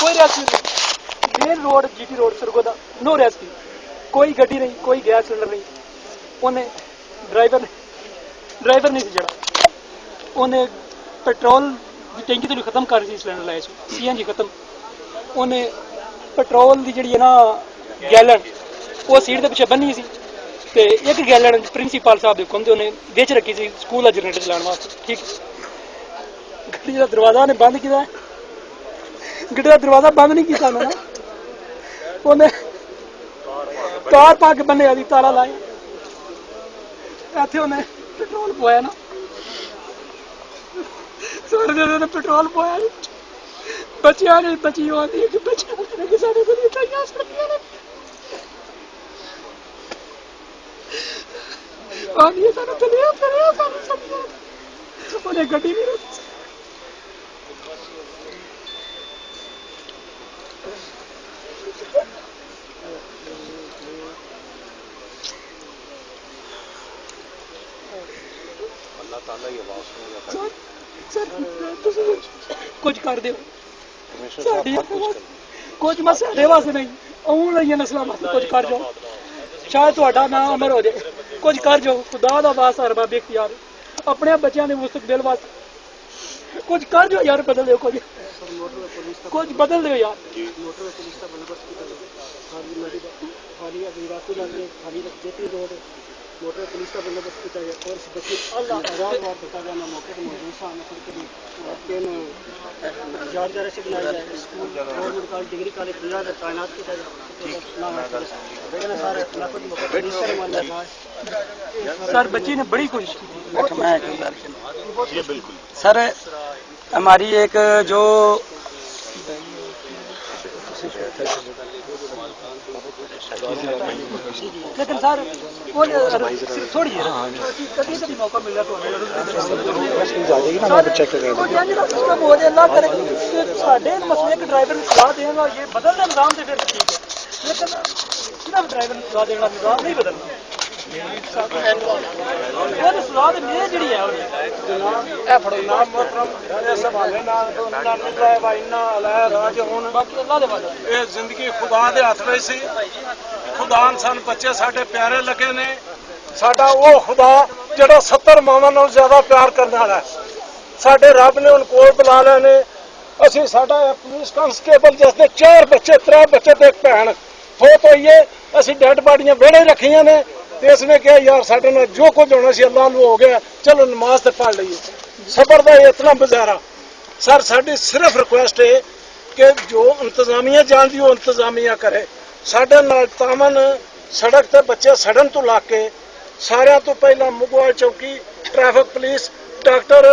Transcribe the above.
कोई रेस्क्यू नहीं। Main road GT road Sargodha no rescue, कोई गड्डी नहीं, कोई गैस सिलेंडर नहीं। उन्हें ड्राइवर नहीं सी जड़ा, उन्हें पेट्रोल की टैंकी तो खत्म कर दी, सिलेंडर लाए CNG खत्म। उन्हें पेट्रोल की जी ना गैलन वो सीट के पिछे बनी सी, ते एक गैलन प्रिंसीपल साहब के हुक्म उन्हें बेच रखी सी स्कूल का जनरेटर चलाने वास्ते। ठीक, गड्डी का दरवाजा उन्हें बंद किया, गड्डी का दरवाजा बंद नहीं किया ना, उन्हें तार पा के बने आदि ताला लाया, इतने उन्हें पेट्रोल पवाया ना, सारे जने ने पेट्रोल पवाया। बच्चियां ने बची आती है कि बच्चियां ने सारे को इतना सड़कियां ने आदि सारे चले सारे सब उन्हें गड्डी नहीं रोकी। अल्लाह ताला ही आवाज़ सुनेगा। सर कुछ कर दो, कुछ मैं साढ़े वास्ते नहीं आने वाली नस्लों वास्ते कुछ कर जाओ, शायद तुहाडा नाम अमर हो जाए। कुछ कर जाओ, खुदा दा वास्ता अरबाब इख्तियार, अपने बच्चों के मुस्तकबिल वास्ते कुछ कर जाओ यार, बदल दो कुछ बदल दो यार। मोटर पुलिस का बंदोबस्त किया गया और बच्चे आज़ाद बार बता जाना मौके पर मौजूद सामने से बनाया जाए school government college degree college Punjab तैनात किया जाए। सर बच्ची ने बड़ी कोशिश की। सर हमारी एक जो लेकिन सर वो थोड़ी कभी मौका मिल रहा सिस्टम हो जाए ना करे साढ़े मसले के ड्राइवर को सलाह देगा ये बदलना निज़ाम से फिर ठीक है, लेकिन सिर्फ ड्राइवर को सलाह देना निज़ाम नहीं बदलना। सलाह तो मेरी जी है बाकी अल्लाह दे वाले ਇਹ ਜ਼ਿੰਦਗੀ ਖੁਦਾ ਦੇ ਹੱਥ ਵਿੱਚ ਸੀ। ਖੁਦਾ ਇਨਸਾਨ ਬੱਚੇ ਸਾਡੇ ਪਿਆਰੇ ਲੱਗੇ ਨੇ, ਸਾਡਾ ਉਹ ਖੁਦਾ ਜਿਹੜਾ 70 ਮਾਵਾਂ ਨਾਲ ਜ਼ਿਆਦਾ ਪਿਆਰ ਕਰਨ ਵਾਲਾ ਹੈ। ਸਾਡੇ ਰੱਬ ਨੇ ਉਹਨੂੰ ਕੋਲ ਬੁਲਾ ਲਿਆ ਨੇ। ਅਸੀਂ ਸਾਡਾ ਪੁਲਿਸ ਕਾਂਸਟੇਬਲ ਜਿਸ ਦੇ 4 ਬੱਚੇ 3 ਬੱਚੇ ਤੇ ਇੱਕ ਭੈਣ ਫੌਤ ਹੋਈ ਹੈ, ਅਸੀਂ ਡੈਡ ਬਾਡੀਆਂ ਵਿਹੜੇ ਰੱਖੀਆਂ ਨੇ। ਤੇ ਇਸਨੇ ਕਿਹਾ ਯਾਰ ਸਾਡੇ ਨਾਲ ਜੋ ਕੁਝ ਹੋਣਾ ਸੀ ਅੱਲਾਹ ਨੂੰ ਹੋ ਗਿਆ, ਚਲੋ ਨਮਾਜ਼ ਤੇ ਪੜ੍ਹ ਲਈਏ। ਸਬਰ ਦਾ ਇਤਨਾ ਬਜ਼ਾਰਾ। ਸਰ ਸਾਡੀ ਸਿਰਫ ਰਿਕੁਐਸਟ ਹੈ कि जो इंतजामिया जानती वो इंतजामिया करे। साढ़े नाल तामन सड़क ते बच्चे सड़न तो ला के सारिया तो पहला मुगवाल चौकी ट्रैफिक पुलिस डॉक्टर